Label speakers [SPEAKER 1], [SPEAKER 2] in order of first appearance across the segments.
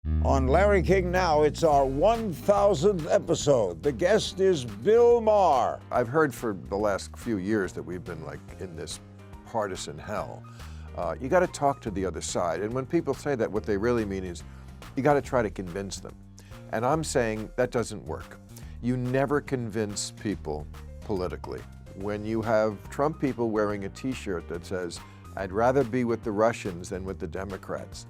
[SPEAKER 1] On Larry King Now, it's our 1,000th episode. The guest is Bill Maher.
[SPEAKER 2] I've heard for the last few years that we've been like in this partisan hell. You got to talk to the other side. And when people say that, what they really mean is you got to try to convince them. And I'm saying that doesn't work. You never convince people politically. When you have Trump people wearing a t-shirt that says, "I'd rather be with the Russians than with the Democrats,"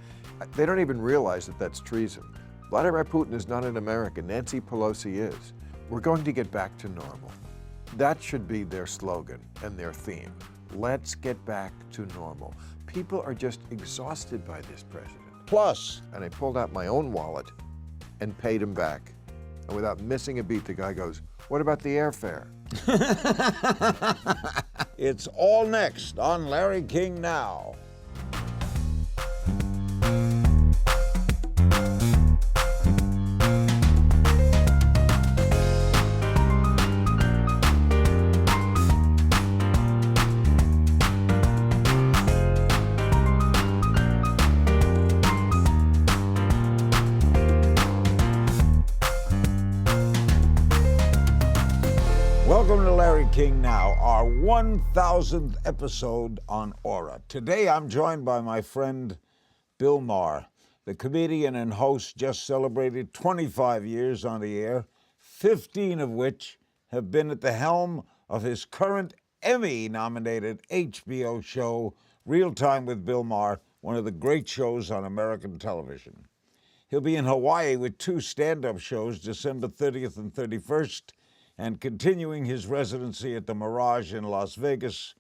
[SPEAKER 2] they don't even realize that that's treason. Vladimir Putin is not an American. Nancy Pelosi is. We're going to get back to normal. That should be their slogan and their theme. Let's get back to normal. People are just exhausted by this president.
[SPEAKER 1] Plus,
[SPEAKER 2] And I pulled out my own wallet and paid him back. And without missing a beat, the guy goes, "What about the airfare?"
[SPEAKER 1] it's all next on Larry King Now. Welcome to Larry King Now, our 1,000th episode on Aura. Today I'm joined by my friend Bill Maher. The comedian and host just celebrated 25 years on the air, 15 of which have been at the helm of his current Emmy-nominated HBO show, Real Time with Bill Maher, one of the great shows on American television. He'll be in Hawaii with two stand-up shows, December 30th and 31st, and continuing his residency at the Mirage in Las Vegas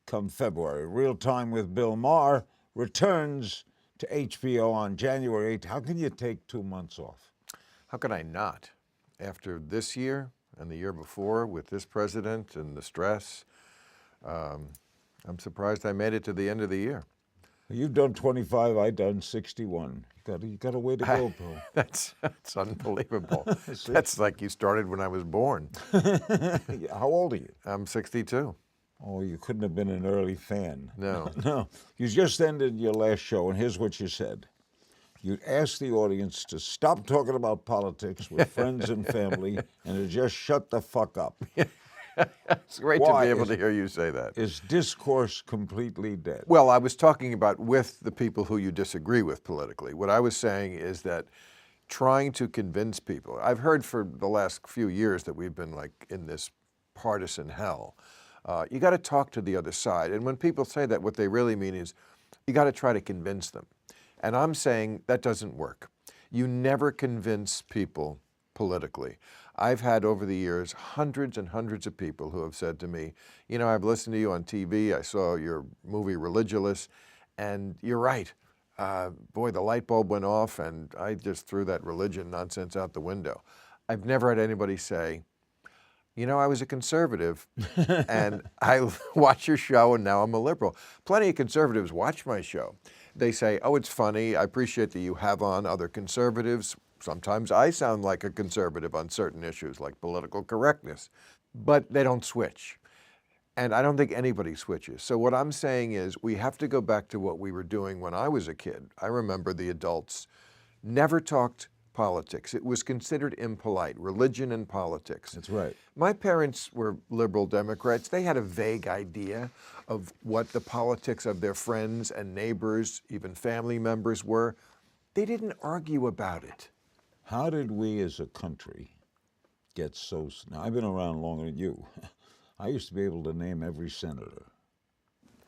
[SPEAKER 1] come February. Real Time with Bill Maher returns to HBO on January 8th. How can you take 2 months off?
[SPEAKER 2] How could I not? After this year and the year before with this president and the stress, I'm surprised I made it to the end of the year.
[SPEAKER 1] You've done 25, I've done 61. You got a way to go, Bill.
[SPEAKER 2] That's unbelievable. That's like you started when I was born.
[SPEAKER 1] How old are you?
[SPEAKER 2] I'm 62.
[SPEAKER 1] Oh, you couldn't have been an early fan.
[SPEAKER 2] No.
[SPEAKER 1] No. You just ended your last show, and here's what you said. You'd asked the audience to stop talking about politics with friends and family and to just shut the fuck up.
[SPEAKER 2] It's great to be able to hear you say that.
[SPEAKER 1] Is discourse completely dead?
[SPEAKER 2] Well, I was talking about with the people who you disagree with politically. What I was saying is that trying to convince people, I've heard for the last few years that we've been like in this partisan hell. You got to talk to the other side. And when people say that, what they really mean is you got to try to convince them. And I'm saying that doesn't work. You never convince people politically. I've had over the years hundreds and hundreds of people who have said to me, you know, I've listened to you on TV, I saw your movie Religulous, and you're right. Boy, the light bulb went off and I just threw that religion nonsense out the window. I've never had anybody say, you know, I was a conservative and I watch your show and now I'm a liberal. Plenty of conservatives watch my show. They say, oh, it's funny, I appreciate that you have on other conservatives. Sometimes I sound like a conservative on certain issues like political correctness, but they don't switch. And I don't think anybody switches. So what I'm saying is we have to go back to what we were doing when I was a kid. I remember the adults never talked politics. It was considered impolite, religion and politics.
[SPEAKER 1] That's right.
[SPEAKER 2] My parents were liberal Democrats. They had a vague idea of what the politics of their friends and neighbors, even family members were. They didn't argue about it.
[SPEAKER 1] How did we as a country get so... Now, I've been around longer than you. I used to be able to name every senator.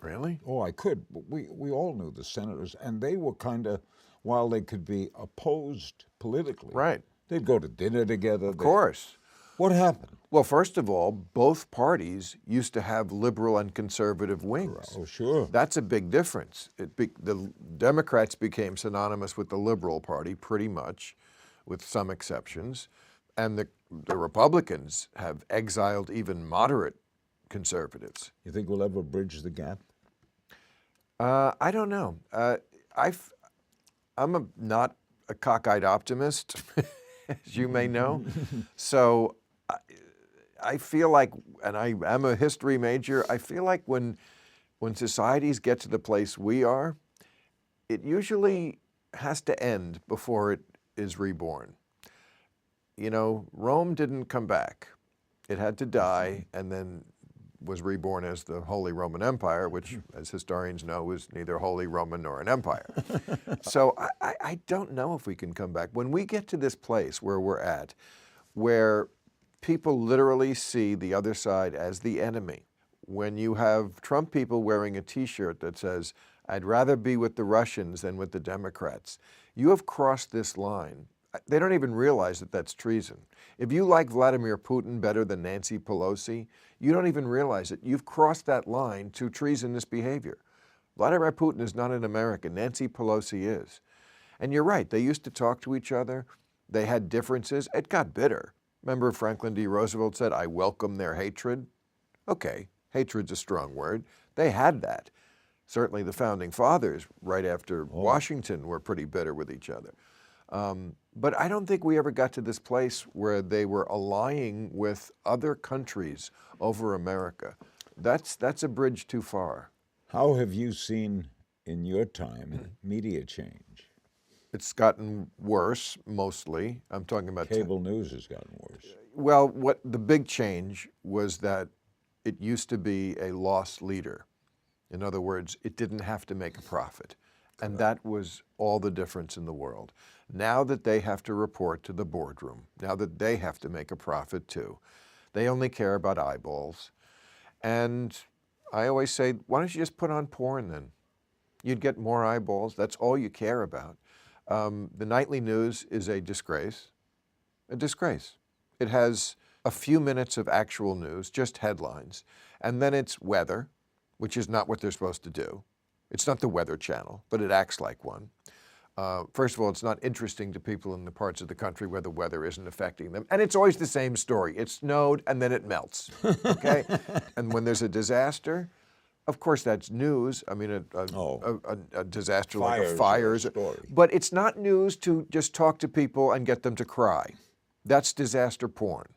[SPEAKER 2] Really?
[SPEAKER 1] Oh, I could, but we all knew the senators, and they were kind of, while they could be opposed politically,
[SPEAKER 2] right,
[SPEAKER 1] they'd go to dinner together.
[SPEAKER 2] Of course.
[SPEAKER 1] What happened?
[SPEAKER 2] Well, first of all, both parties used to have liberal and conservative wings.
[SPEAKER 1] Oh, sure.
[SPEAKER 2] That's a big difference. The Democrats became synonymous with the Liberal Party pretty much, with some exceptions, and the Republicans have exiled even moderate conservatives.
[SPEAKER 1] You think we'll ever bridge the gap?
[SPEAKER 2] I don't know. I'm not a cockeyed optimist, as you may know. So I feel like, and I am a history major, I feel like when societies get to the place we are, it usually has to end before it is reborn. You know, Rome didn't come back. It had to die and then was reborn as the Holy Roman Empire, which, as historians know, was neither Holy Roman nor an empire. So I don't know if we can come back. When we get to this place where we're at, where people literally see the other side as the enemy, when you have Trump people wearing a T-shirt that says, "I'd rather be with the Russians than with the Democrats," you have crossed this line. They don't even realize that that's treason. If you like Vladimir Putin better than Nancy Pelosi, you don't even realize it. You've crossed that line to treasonous behavior. Vladimir Putin is not an American. Nancy Pelosi is. And you're right, they used to talk to each other. They had differences. It got bitter. Remember Franklin D. Roosevelt said, "I welcome their hatred." Okay, hatred's a strong word. They had that. Certainly the founding fathers, right after Washington, were pretty bitter with each other. But I don't think we ever got to this place where they were allying with other countries over America. That's a bridge too far.
[SPEAKER 1] How have you seen in your time media change?
[SPEAKER 2] It's gotten worse, mostly. I'm talking about
[SPEAKER 1] Cable news has gotten worse.
[SPEAKER 2] Well, what the big change was that it used to be a loss leader. In other words, it didn't have to make a profit. And that was all the difference in the world. Now that they have to report to the boardroom, now that they have to make a profit too, they only care about eyeballs. And I always say, why don't you just put on porn then? You'd get more eyeballs. That's all you care about. The nightly news is a disgrace. A disgrace. It has a few minutes of actual news, just headlines, and then it's weather, which is not what they're supposed to do. It's not the Weather Channel, but it acts like one. First of all, it's not interesting to people in the parts of the country where the weather isn't affecting them. And it's always the same story. It snowed and then it melts, okay? And when there's a disaster, of course that's news. I mean, a disaster like a fire. But it's not news to just talk to people and get them to cry. That's disaster porn.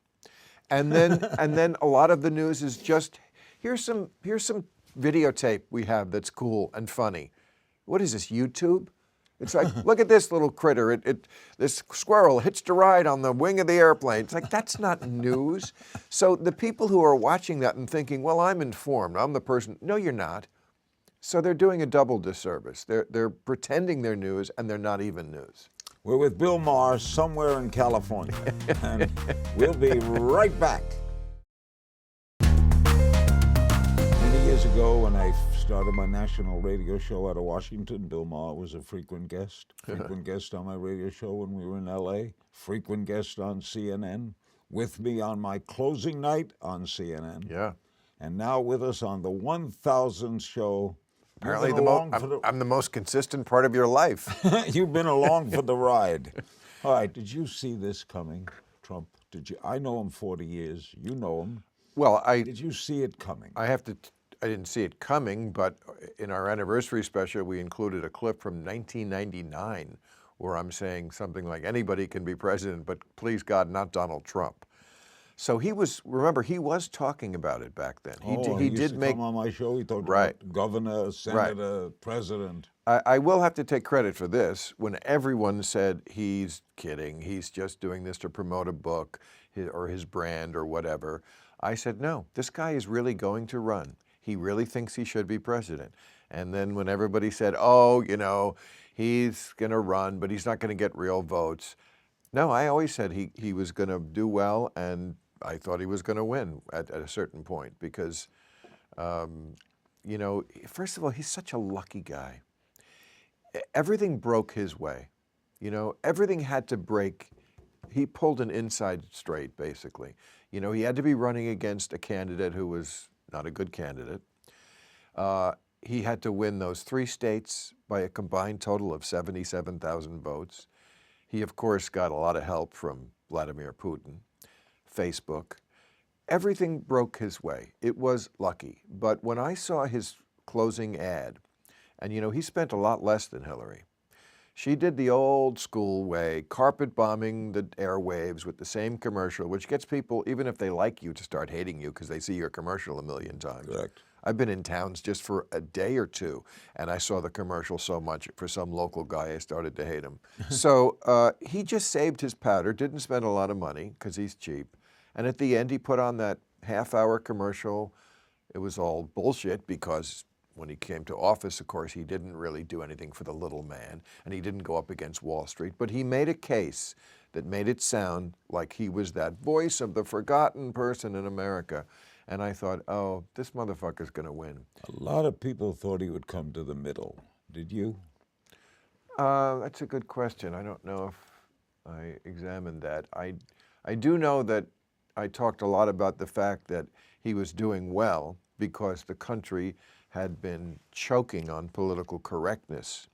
[SPEAKER 2] And then a lot of the news is just, here's some videotape we have that's cool and funny. What is this, YouTube? It's like, look at this little critter. This squirrel hitched a ride on the wing of the airplane. It's like, that's not news. So the people who are watching that and thinking, well, I'm informed, I'm the person. No, you're not. So they're doing a double disservice. They're pretending they're news and they're not even news.
[SPEAKER 1] We're with Bill Maher somewhere in California, and we'll be right back. Many years ago, when I started my national radio show out of Washington, Bill Maher was a frequent guest on my radio show when we were in LA, frequent guest on CNN, with me on my closing night on CNN.
[SPEAKER 2] Yeah.
[SPEAKER 1] And now with us on the 1000th show.
[SPEAKER 2] Apparently I'm the most consistent part of your life.
[SPEAKER 1] You've been along for the ride. All right, did you see this coming, Trump? Did you? I know him 40 years. You know him.
[SPEAKER 2] Well,
[SPEAKER 1] did you see it coming?
[SPEAKER 2] I didn't see it coming, but in our anniversary special, we included a clip from 1999 where I'm saying something like, anybody can be president, but please God, not Donald Trump. So he was talking about it back then.
[SPEAKER 1] He did come on my show. He talked about governor, senator, president.
[SPEAKER 2] I will have to take credit for this. When everyone said he's kidding, he's just doing this to promote a book or his brand or whatever, I said, no, this guy is really going to run. He really thinks he should be president. And then when everybody said, oh, you know, he's going to run, but he's not going to get real votes. No, I always said he was going to do well, and I thought he was going to win at a certain point because, you know, first of all, he's such a lucky guy. Everything broke his way. You know, everything had to break. He pulled an inside straight, basically. You know, he had to be running against a candidate who was not a good candidate. He had to win those 3 states by a combined total of 77,000 votes. He, of course, got a lot of help from Vladimir Putin, Facebook. Everything broke his way. It was lucky. But when I saw his closing ad, and you know, he spent a lot less than Hillary. She did the old school way, carpet bombing the airwaves with the same commercial, which gets people, even if they like you, to start hating you because they see your commercial a million times.
[SPEAKER 1] Correct.
[SPEAKER 2] I've been in towns just for a day or two, and I saw the commercial so much for some local guy, I started to hate him. So he just saved his powder, didn't spend a lot of money because he's cheap. And at the end, he put on that half-hour commercial. It was all bullshit because when he came to office, of course, he didn't really do anything for the little man, and he didn't go up against Wall Street. But he made a case that made it sound like he was that voice of the forgotten person in America. And I thought, oh, this motherfucker's going to win.
[SPEAKER 1] A lot of people thought he would come to the middle. Did you?
[SPEAKER 2] That's a good question. I don't know if I examined that. I do know that I talked a lot about the fact that he was doing well because the country had been choking on political correctness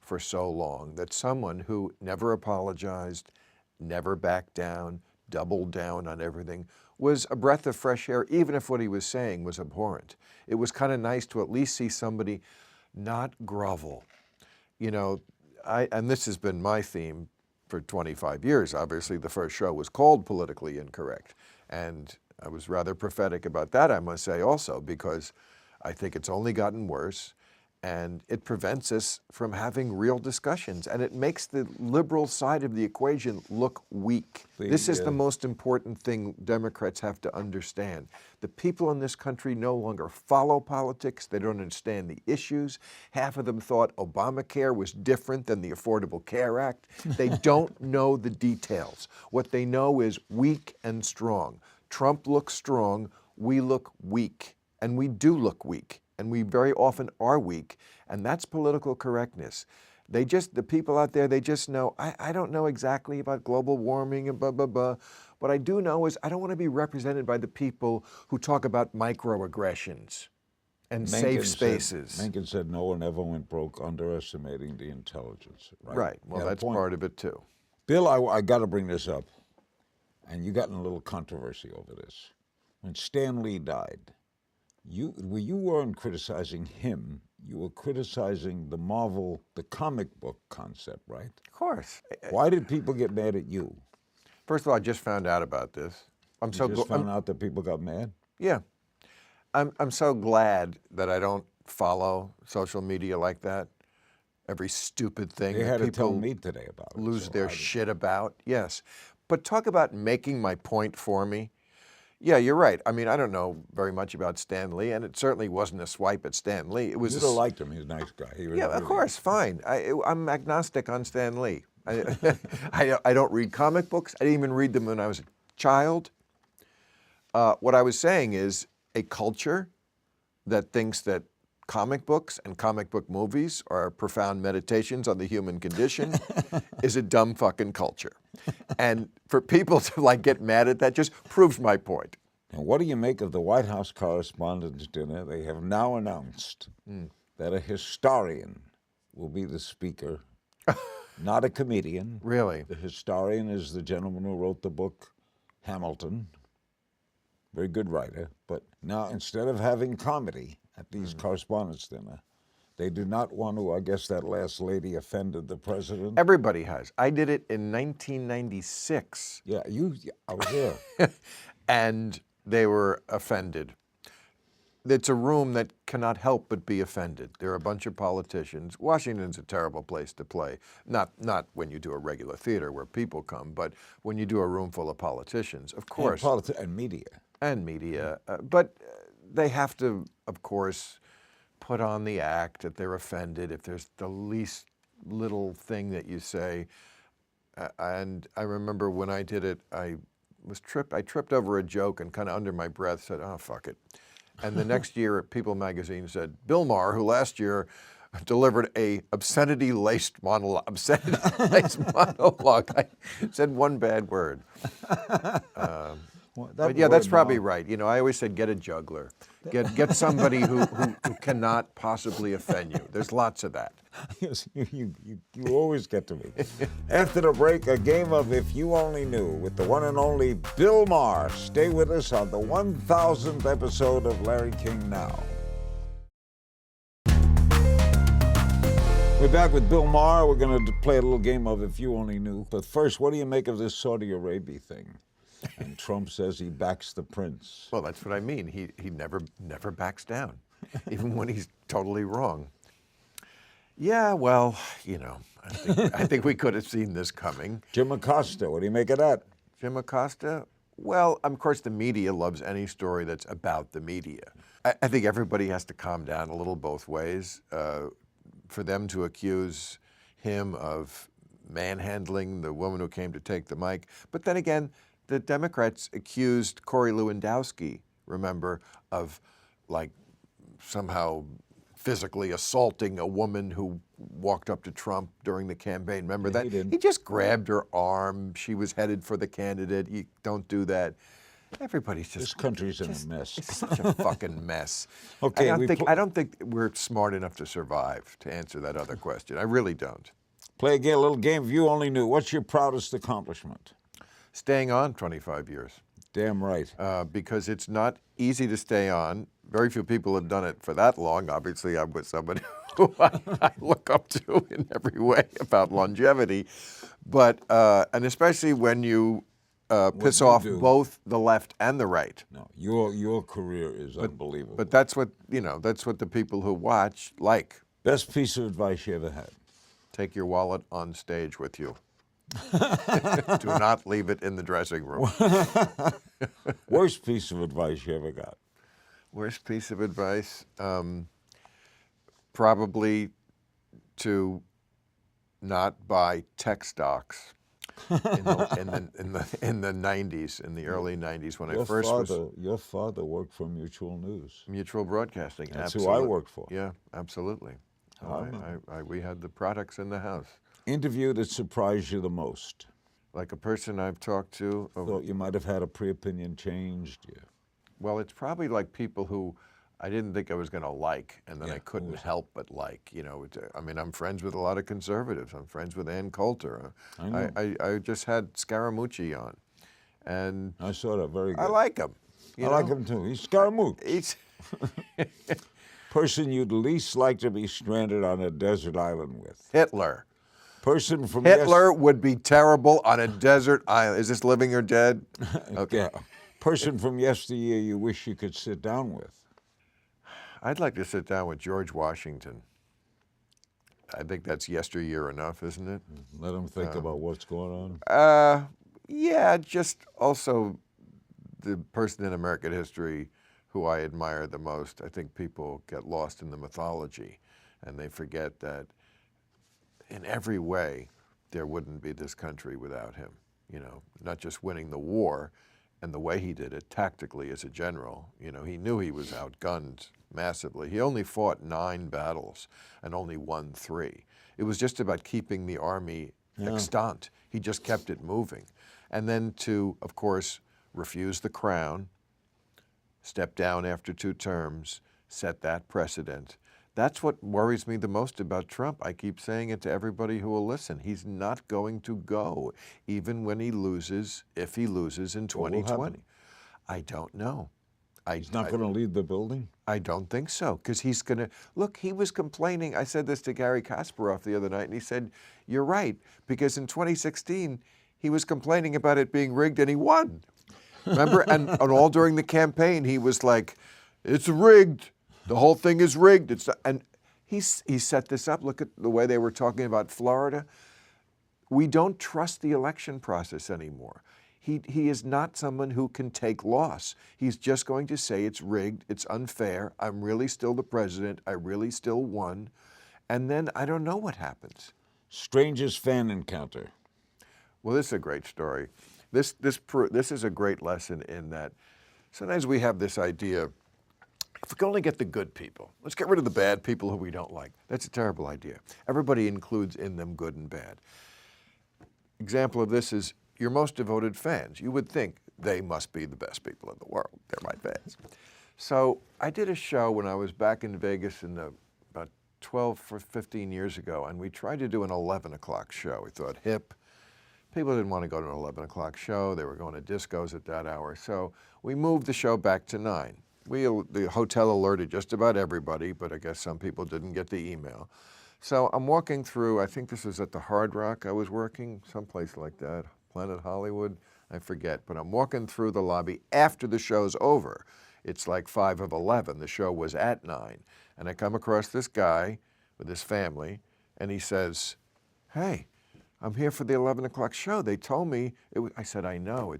[SPEAKER 2] for so long that someone who never apologized, never backed down, doubled down on everything, was a breath of fresh air, even if what he was saying was abhorrent. It was kind of nice to at least see somebody not grovel. You know, and this has been my theme for 25 years. Obviously, the first show was called Politically Incorrect. And I was rather prophetic about that, I must say also, because I think it's only gotten worse, and it prevents us from having real discussions, and it makes the liberal side of the equation look weak. This is the most important thing Democrats have to understand. The people in this country no longer follow politics. They don't understand the issues. Half of them thought Obamacare was different than the Affordable Care Act. They don't know the details. What they know is weak and strong. Trump looks strong, we look weak, and we do look weak. And we very often are weak, and that's political correctness. The people out there, they just know, I don't know exactly about global warming and blah, blah, blah. What I do know is I don't want to be represented by the people who talk about microaggressions and safe spaces.
[SPEAKER 1] Mencken said no one ever went broke underestimating the intelligence.
[SPEAKER 2] Right. Well, that's part of it, too.
[SPEAKER 1] Bill, I got to bring this up, and you got in a little controversy over this. When Stan Lee died, you weren't criticizing him, you were criticizing the comic book concept, right?
[SPEAKER 2] Of course.
[SPEAKER 1] Why did people get mad at you?
[SPEAKER 2] First of all, I just found out about this.
[SPEAKER 1] You just found out that people got mad?
[SPEAKER 2] Yeah. I'm so glad that I don't follow social media like that. Every stupid thing
[SPEAKER 1] They
[SPEAKER 2] that
[SPEAKER 1] had to
[SPEAKER 2] people
[SPEAKER 1] tell me today about it.
[SPEAKER 2] lose their shit about. Yes. But talk about making my point for me. Yeah, you're right. I mean, I don't know very much about Stan Lee, and it certainly wasn't a swipe at Stan Lee. It was.
[SPEAKER 1] You'd have liked him. He's a nice guy.
[SPEAKER 2] Yeah, of course, fine. I'm agnostic on Stan Lee. I don't read comic books. I didn't even read them when I was a child. What I was saying is a culture that thinks that comic books and comic book movies are profound meditations on the human condition is a dumb fucking culture. And for people to get mad at that just proves my point.
[SPEAKER 1] And what do you make of the White House Correspondents' Dinner? They have now announced that a historian will be the speaker, not a comedian.
[SPEAKER 2] Really?
[SPEAKER 1] The historian is the gentleman who wrote the book Hamilton. Very good writer. But now instead of having comedy at these Correspondents' Dinner, they do not want to, I guess that last lady offended the president.
[SPEAKER 2] Everybody has. I did it in 1996.
[SPEAKER 1] Yeah, I was there.
[SPEAKER 2] And they were offended. It's a room that cannot help but be offended. There are a bunch of politicians. Washington's a terrible place to play. Not when you do a regular theater where people come, but when you do a room full of politicians, of course.
[SPEAKER 1] And media.
[SPEAKER 2] And media. But they have to, of course, put on the act that they're offended if there's the least little thing that you say. And I remember when I did it, I tripped over a joke and kind of under my breath said, oh, fuck it. And the next year, People magazine said, Bill Maher, who last year delivered a obscenity-laced monologue. I said one bad word. But yeah, that's probably right. You know, I always said get a juggler. Get somebody who cannot possibly offend you. There's lots of that.
[SPEAKER 1] Yes, you always get to me. After the break, a game of If You Only Knew with the one and only Bill Maher. Stay with us on the 1000th episode of Larry King Now. We're back with Bill Maher. We're going to play a little game of If You Only Knew. But first, what do you make of this Saudi Arabia thing? And Trump says he backs the prince.
[SPEAKER 2] Well, that's what I mean. He never backs down, even when he's totally wrong. Yeah, well, I think we could have seen this coming.
[SPEAKER 1] Jim Acosta, what do you make of that?
[SPEAKER 2] Jim Acosta? Well, of course, the media loves any story that's about the media. I think everybody has to calm down a little both ways. For them to accuse him of manhandling the woman who came to take the mic. But then again, the Democrats accused Corey Lewandowski, remember, of like somehow physically assaulting a woman who walked up to Trump during the campaign. Remember that? He just grabbed her arm. She was headed for the candidate. You don't do that. Everybody's just...
[SPEAKER 1] This country's in a mess.
[SPEAKER 2] It's such a fucking mess.
[SPEAKER 1] Okay,
[SPEAKER 2] I don't think we're smart enough to survive, to answer that other question. I really don't.
[SPEAKER 1] Play a little game if you only knew. What's your proudest accomplishment?
[SPEAKER 2] Staying on 25 years.
[SPEAKER 1] Damn right.
[SPEAKER 2] Because it's not easy to stay on. Very few people have done it for that long. Obviously, I'm with somebody who I look up to in every way about longevity. But, and especially when you piss off both the left and the right.
[SPEAKER 1] No, your career is unbelievable.
[SPEAKER 2] But that's what, that's what the people who watch like.
[SPEAKER 1] Best piece of advice you ever had?
[SPEAKER 2] Take your wallet on stage with you. Do not leave it in the dressing room.
[SPEAKER 1] Worst piece of advice you ever got?
[SPEAKER 2] Worst piece of advice? Probably to not buy tech stocks in the 90s, in the early 90s when I first was...
[SPEAKER 1] Your father worked for Mutual News.
[SPEAKER 2] Mutual Broadcasting,
[SPEAKER 1] That's
[SPEAKER 2] absolutely.
[SPEAKER 1] who I worked for.
[SPEAKER 2] Yeah, absolutely. We had the products in the house.
[SPEAKER 1] Interview that surprised you the most?
[SPEAKER 2] Like a person I've talked to.
[SPEAKER 1] Thought you might have had a pre-opinion changed? Yeah.
[SPEAKER 2] Well, it's probably like people who I didn't think I was going to like, and then I couldn't help but like. I mean, I'm friends with a lot of conservatives. I'm friends with Ann Coulter. I just had Scaramucci on, and
[SPEAKER 1] I saw that. Very good.
[SPEAKER 2] I like him.
[SPEAKER 1] I like him too. He's Scaramucci.
[SPEAKER 2] He's
[SPEAKER 1] person you'd least like to be stranded on a desert island with?
[SPEAKER 2] Hitler.
[SPEAKER 1] Person from
[SPEAKER 2] Hitler would be terrible on a desert island. Is this living or dead? Okay.
[SPEAKER 1] Yeah. Person from yesteryear you wish you could sit down with?
[SPEAKER 2] I'd like to sit down with George Washington. I think that's yesteryear enough, isn't it?
[SPEAKER 1] Let him think about what's going on.
[SPEAKER 2] Yeah, just also the person in American history who I admire the most. I think people get lost in the mythology and they forget that in every way there wouldn't be this country without him. Not just winning the war and the way he did it tactically as a general. He knew he was outgunned massively. He only fought 9 battles and only won 3. It was just about keeping the army extant. He just kept it moving. And then to, of course, refuse the crown, step down after 2 terms, set that precedent. That's what worries me the most about Trump. I keep saying it to everybody who will listen. He's not going to go, even when he loses, if he loses in 2020. I don't know.
[SPEAKER 1] He's not going to leave the building?
[SPEAKER 2] I don't think so, because he's going to... Look, he was complaining. I said this to Gary Kasparov the other night, and he said, you're right, because in 2016, he was complaining about it being rigged, and he won. Remember? and all during the campaign, he was like, it's rigged. The whole thing is rigged. It's not, and he set this up. Look at the way they were talking about Florida. We don't trust the election process anymore. He is not someone who can take loss. He's just going to say it's rigged, it's unfair, I'm really still the president, I really still won, and then I don't know what happens.
[SPEAKER 1] Strangest fan encounter?
[SPEAKER 2] Well, this is a great story. This is a great lesson in that sometimes we have this idea, if we can only get the good people, let's get rid of the bad people who we don't like. That's a terrible idea. Everybody includes in them good and bad. Example of this is your most devoted fans. You would think they must be the best people in the world. They're my fans. So I did a show when I was back in Vegas about 12 or 15 years ago, and we tried to do an 11 o'clock show. We thought hip. People didn't want to go to an 11 o'clock show. They were going to discos at that hour. So we moved the show back to 9. The hotel alerted just about everybody, but I guess some people didn't get the email. So I'm walking through, I think this was at the Hard Rock I was working, someplace like that, Planet Hollywood, I forget, but I'm walking through the lobby after the show's over. It's like 5 of 11. The show was at 9. And I come across this guy with his family, and he says, "Hey, I'm here for the 11 o'clock show. They told me," I said, "I know,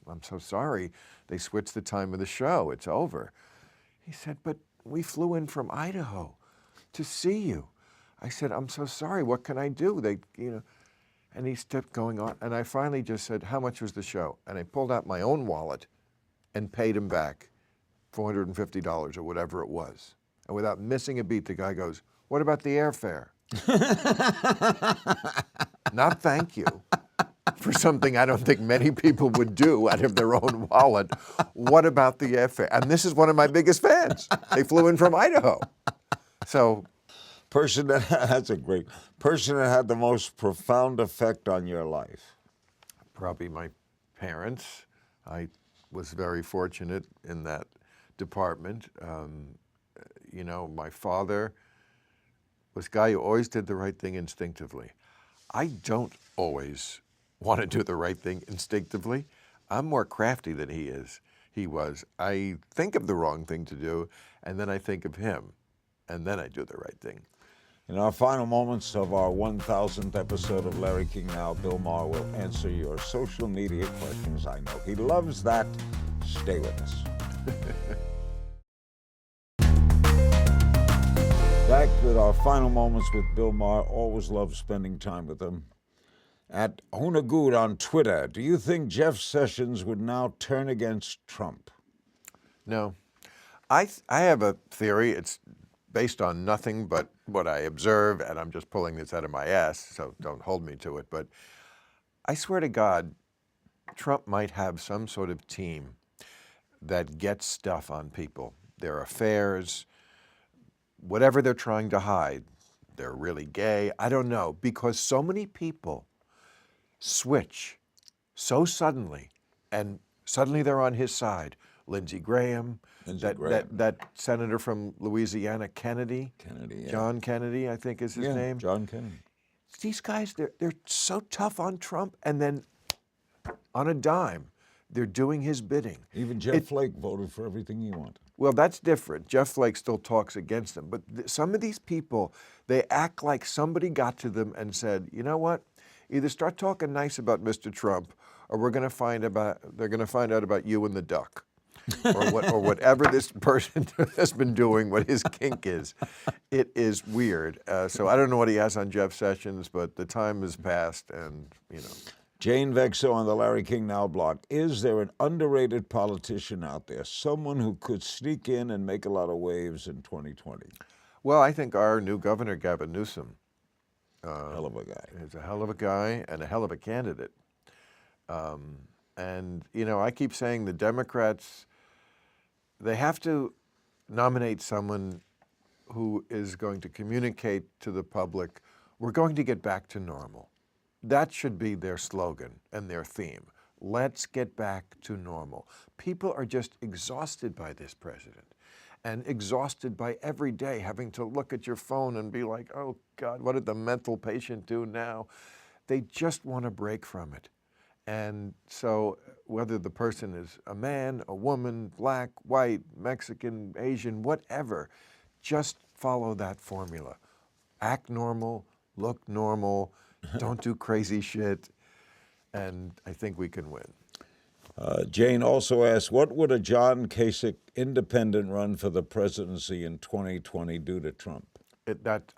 [SPEAKER 2] I'm so sorry. They switched the time of the show. It's over." He said, "But we flew in from Idaho to see you." I said, "I'm so sorry. What can I do?" And he kept going on. And I finally just said, "How much was the show?" And I pulled out my own wallet and paid him back $450 or whatever it was. And without missing a beat, the guy goes, "What about the airfare?" Not thank you for something I don't think many people would do out of their own wallet. What about the airfare? And this is one of my biggest fans. They flew in from Idaho. So,
[SPEAKER 1] That's a great person that had the most profound effect on your life.
[SPEAKER 2] probably my parents. I was very fortunate in that department. My father was a guy who always did the right thing instinctively. I don't always want to do the right thing instinctively. I'm more crafty than he was. I think of the wrong thing to do, and then I think of him, and then I do the right thing.
[SPEAKER 1] In our final moments of our 1000th episode of Larry King Now, Bill Maher will answer your social media questions. I know he loves that. Stay with us. Back with our final moments with Bill Maher. Always love spending time with him. At Hunagood on Twitter, do you think Jeff Sessions would now turn against Trump?
[SPEAKER 2] No. I have a theory. It's based on nothing but what I observe, and I'm just pulling this out of my ass, so don't hold me to it. But I swear to God, Trump might have some sort of team that gets stuff on people, their affairs, whatever they're trying to hide. They're really gay. I don't know, because so many people switch so suddenly, and suddenly they're on his side. Lindsey Graham, that senator from Louisiana, Kennedy,
[SPEAKER 1] yeah.
[SPEAKER 2] John Kennedy, I think is his name.
[SPEAKER 1] John Kennedy.
[SPEAKER 2] These guys, they're so tough on Trump, and then on a dime, they're doing his bidding.
[SPEAKER 1] Even Jeff Flake voted for everything he wanted.
[SPEAKER 2] Well, that's different. Jeff Flake still talks against him. But some of these people, they act like somebody got to them and said, "You know what? Either start talking nice about Mr. Trump, or they're going to find out about you and the duck." or whatever this person has been doing, what his kink is. It is weird. So I don't know what he has on Jeff Sessions, but the time has passed, and
[SPEAKER 1] Jane Vexo on the Larry King Now blog. Is there an underrated politician out there, someone who could sneak in and make a lot of waves in 2020?
[SPEAKER 2] Well, I think our new governor, Gavin Newsom,
[SPEAKER 1] Hell of a guy.
[SPEAKER 2] is a hell of a guy and a hell of a candidate. And I keep saying the Democrats, they have to nominate someone who is going to communicate to the public, we're going to get back to normal. That should be their slogan and their theme. Let's get back to normal. People are just exhausted by this president, and exhausted by every day having to look at your phone and be like, "Oh God, what did the mental patient do now?" They just want a break from it. And so whether the person is a man, a woman, black, white, Mexican, Asian, whatever, just follow that formula. Act normal, look normal, don't do crazy shit, and I think we can win.
[SPEAKER 1] Jane also asks, what would a John Kasich independent run for the presidency in 2020 do to Trump?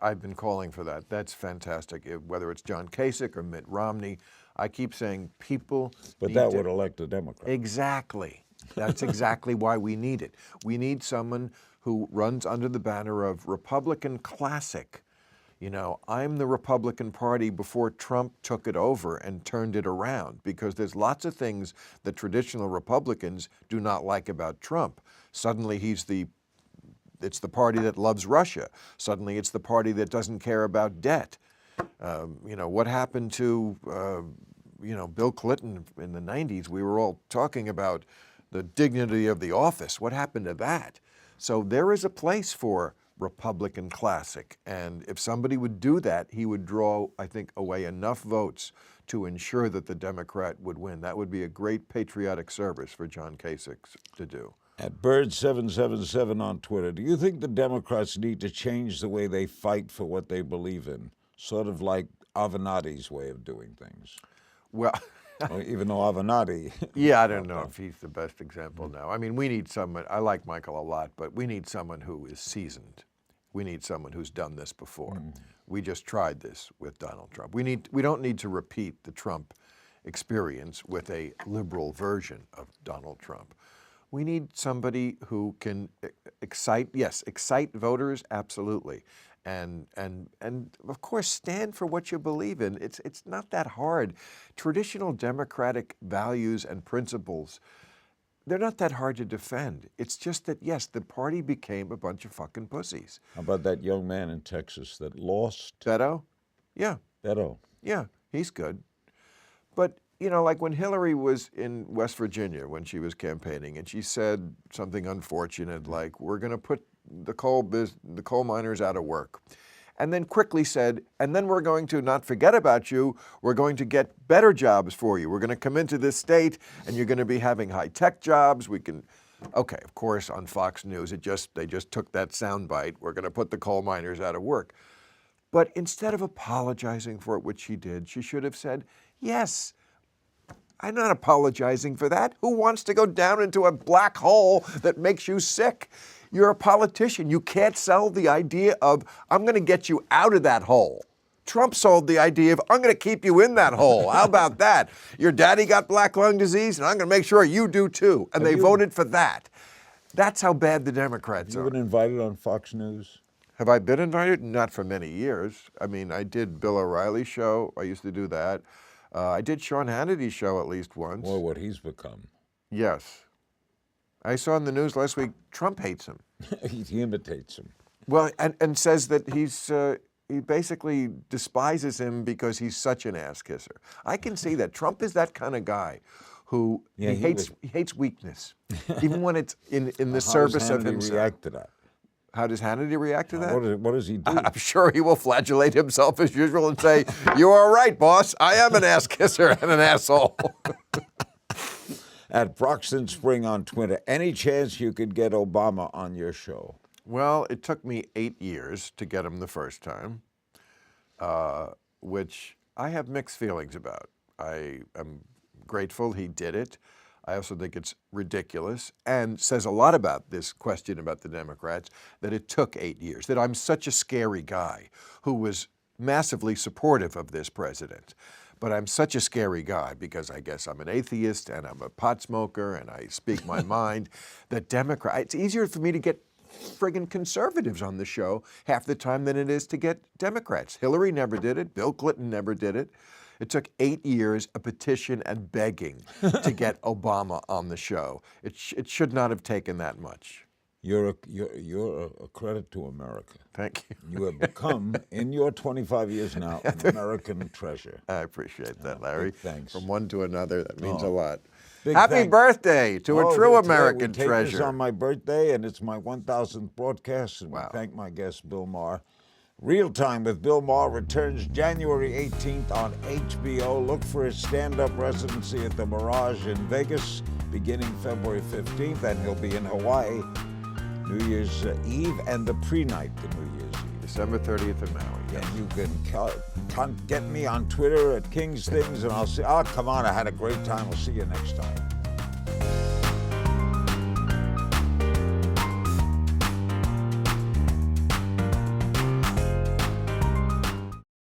[SPEAKER 2] I've been calling for that. That's fantastic. Whether it's John Kasich or Mitt Romney, I keep saying people.
[SPEAKER 1] But that would elect a Democrat.
[SPEAKER 2] Exactly. That's exactly why we need it. We need someone who runs under the banner of Republican classic. I'm the Republican Party before Trump took it over and turned it around, because there's lots of things that traditional Republicans do not like about Trump. Suddenly it's the party that loves Russia. Suddenly it's the party that doesn't care about debt. What happened to, Bill Clinton in the 90s? We were all talking about the dignity of the office. What happened to that? So there is a place for Republican classic. And if somebody would do that, he would draw, I think, away enough votes to ensure that the Democrat would win. That would be a great patriotic service for John Kasich to do.
[SPEAKER 1] At Bird777 on Twitter, do you think the Democrats need to change the way they fight for what they believe in? Sort of like Avenatti's way of doing things.
[SPEAKER 2] Well,
[SPEAKER 1] Well, even though Avenatti...
[SPEAKER 2] yeah, I don't know if he's the best example now. I mean, we need someone, I like Michael a lot, but we need someone who is seasoned. We need someone who's done this before. We just tried this with Donald Trump. We don't need to repeat the Trump experience with a liberal version of Donald Trump. We need somebody who can excite voters, absolutely. And of course, stand for what you believe in. It's not that hard. Traditional democratic values and principles, they're not that hard to defend. It's just that, yes, the party became a bunch of fucking pussies.
[SPEAKER 1] How about that young man in Texas that lost?
[SPEAKER 2] Beto? Yeah.
[SPEAKER 1] Beto.
[SPEAKER 2] Yeah, he's good. But, you know, like when Hillary was in West Virginia when she was campaigning, and she said something unfortunate like, we're going to put the coal miners out of work. And then quickly said, and then we're going to not forget about you, we're going to get better jobs for you. We're going to come into this state and you're going to be having high-tech jobs. Okay, of course, on Fox News, they just took that soundbite, we're going to put the coal miners out of work. But instead of apologizing for it, which she did, she should have said, yes, I'm not apologizing for that. Who wants to go down into a black hole that makes you sick? You're a politician. You can't sell the idea of, I'm going to get you out of that hole. Trump sold the idea of, I'm going to keep you in that hole. How about that? Your daddy got black lung disease, and I'm going to make sure you do too. And they voted for that. That's how bad the Democrats are.
[SPEAKER 1] Have you been invited on Fox News?
[SPEAKER 2] Have I been invited? Not for many years. I mean, I did Bill O'Reilly's show. I used to do that. I did Sean Hannity's show at least once.
[SPEAKER 1] Or what he's become.
[SPEAKER 2] Yes. I saw in the news last week, Trump hates him.
[SPEAKER 1] He imitates him.
[SPEAKER 2] Well, and says that he basically despises him because he's such an ass kisser. I can see that. Trump is that kind of guy who he hates weakness, even when it's in the service of himself.
[SPEAKER 1] How does Hannity react to that?
[SPEAKER 2] How does Hannity react to that?
[SPEAKER 1] What does he do?
[SPEAKER 2] I'm sure he will flagellate himself as usual and say, you are right, boss. I am an ass kisser and an asshole.
[SPEAKER 1] At Broxton Spring on Twitter, any chance you could get Obama on your show?
[SPEAKER 2] Well, it took me 8 years to get him the first time, which I have mixed feelings about. I am grateful he did it. I also think it's ridiculous and says a lot about this question about the Democrats, that it took 8 years, that I'm such a scary guy who was massively supportive of this president. But I'm such a scary guy because I guess I'm an atheist and I'm a pot smoker and I speak my mind, that it's easier for me to get friggin' conservatives on the show half the time than it is to get Democrats. Hillary never did it. Bill Clinton never did it. It took 8 years, a petition and begging to get Obama on the show. It should not have taken that much.
[SPEAKER 1] You're a credit to America.
[SPEAKER 2] Thank you.
[SPEAKER 1] You have become, in your 25 years now, an American treasure.
[SPEAKER 2] I appreciate that, Larry.
[SPEAKER 1] Thanks.
[SPEAKER 2] From one to another, that means a lot.
[SPEAKER 1] Big
[SPEAKER 2] Happy
[SPEAKER 1] thanks.
[SPEAKER 2] birthday to a true American
[SPEAKER 1] we take
[SPEAKER 2] treasure.
[SPEAKER 1] This on my birthday, and it's my 1,000th broadcast, and
[SPEAKER 2] Wow.
[SPEAKER 1] we thank my guest, Bill Maher. Real Time with Bill Maher returns January 18th on HBO. Look for his stand-up residency at the Mirage in Vegas beginning February 15th, and he'll be in Hawaii New Year's Eve and the pre-night to New Year's Eve.
[SPEAKER 2] December 30th in Maui. Yes.
[SPEAKER 1] And you can get me on Twitter at King's Things, and I'll say, oh, come on, I had a great time. We'll see you next time.